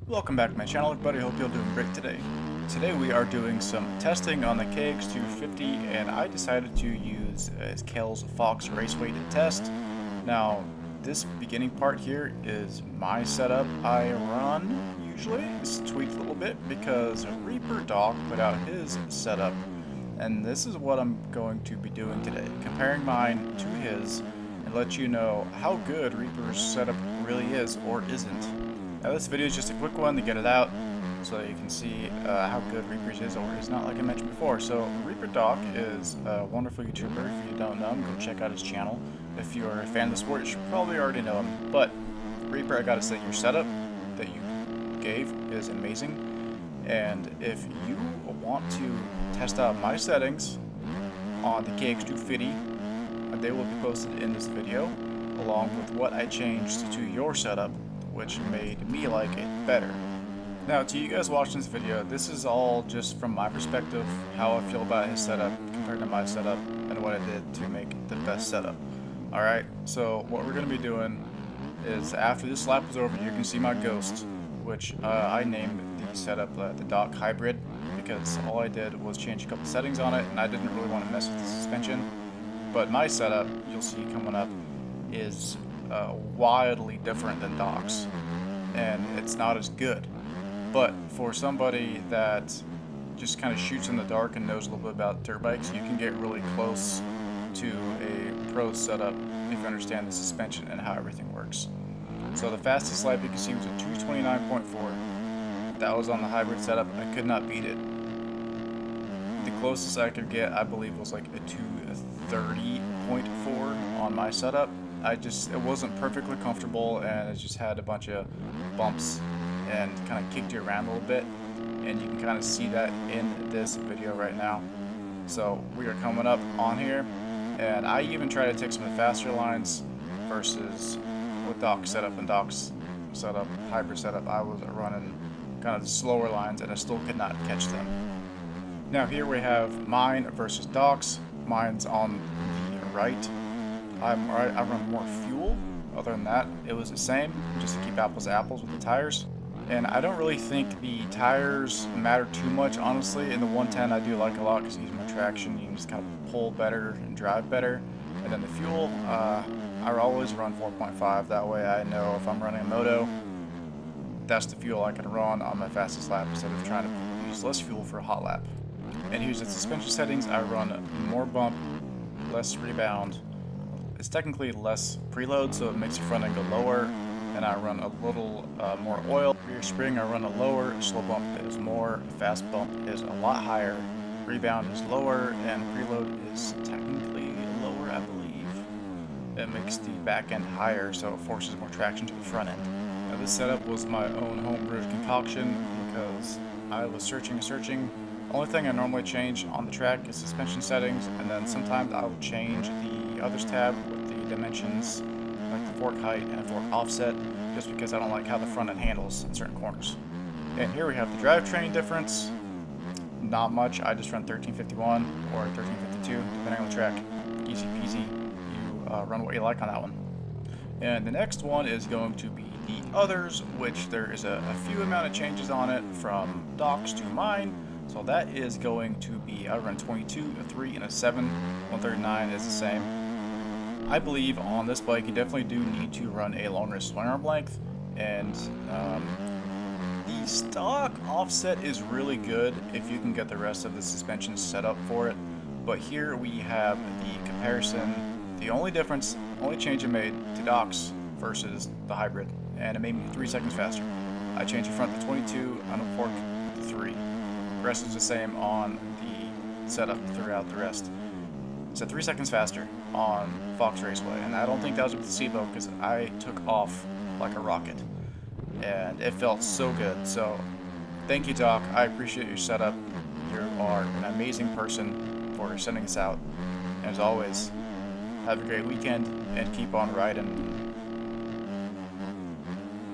Welcome back to my channel, everybody. Hope you're doing great today. Today we are doing some testing on the KX250, and I decided to use Kel's Fox Raceway to test. Now, this beginning part here is my setup I run usually. It's tweaked a little bit because Reaperdocs put out his setup, and this is what I'm going to be doing today, comparing mine to his, and let you know how good Reaper's setup really is or isn't. Now this video is just a quick one to get it out so you can see how good Reaper's is or is not, like I mentioned before. So Reaperdocs is a wonderful YouTuber. If you don't know him, go check out his channel. If you're a fan of the sport, you should probably already know him. But Reaper, I gotta say, your setup that you gave is amazing. And if you want to test out my settings on the KX250, they will be posted in this video, along with what I changed to your setup, which made me like it better. Now, to you guys watching this video, this is all just from my perspective, how I feel about his setup compared to my setup, and what I did to make the best setup. Alright, so what we're going to be doing is, after this lap is over, you can see my Ghost, which I named the setup the Doc Hybrid, because all I did was change a couple settings on it, and I didn't really want to mess with the suspension. But my setup, you'll see coming up, is wildly different than Doc's, and it's not as good. But for somebody that just kind of shoots in the dark and knows a little bit about dirt bikes, you can get really close to a pro setup if you understand the suspension and how everything works. So the fastest lap you can see was a 229.4. That was on the hybrid setup. I could not beat it. The closest I could get, I believe, was like a 230.4 on my setup. It wasn't perfectly comfortable, and it just had a bunch of bumps and kind of kicked you around a little bit, and you can kind of see that in this video right now. So we are coming up on here, and I even try to take some of the faster lines versus with Doc's setup and Doc's setup, hybrid setup. I was running kind of the slower lines, and I still could not catch them. Now here we have mine versus Doc's. Mine's on the right. I run more fuel. Other than that, it was the same, just to keep apples to apples with the tires. And I don't really think the tires matter too much, honestly. In the 110, I do like a lot because you use more traction. You can just kind of pull better and drive better. And then the fuel, I always run 4.5. That way I know if I'm running a moto, that's the fuel I can run on my fastest lap instead of trying to use less fuel for a hot lap. And here's the suspension settings. I run more bump, less rebound. It's technically less preload, so it makes the front end go lower, and I run a little more oil. Rear spring, I run a lower, slow bump is more, fast bump is a lot higher, rebound is lower, and preload is technically lower, I believe. It makes the back end higher, so it forces more traction to the front end. Now, this setup was my own homebrewed concoction because I was searching. The only thing I normally change on the track is suspension settings, and then sometimes I will change the others tab with the dimensions, like the fork height and fork offset, just because I don't like how the front end handles in certain corners. And here we have the drivetrain difference. Not much. I just run 1351 or 1352, depending on the track. Easy peasy. You run what you like on that one. And the next one is going to be the others, which there is a few amount of changes on it from Doc's to mine. So that is going to be, I run 22, a 3, and a 7. 139 is the same. I believe on this bike you definitely do need to run a longer swing arm length, and the stock offset is really good if you can get the rest of the suspension set up for it. But here we have the comparison. The only change I made to Doc's versus the hybrid, and it made me 3 seconds faster. I changed the front to 22 on a fork to 3. The rest is the same on the setup throughout the rest. So 3 seconds faster on Fox Raceway, and I don't think that was with the placebo because I took off like a rocket, and it felt so good. So thank you, Doc. I appreciate your setup. You are an amazing person for sending this out. And as always, have a great weekend and keep on riding.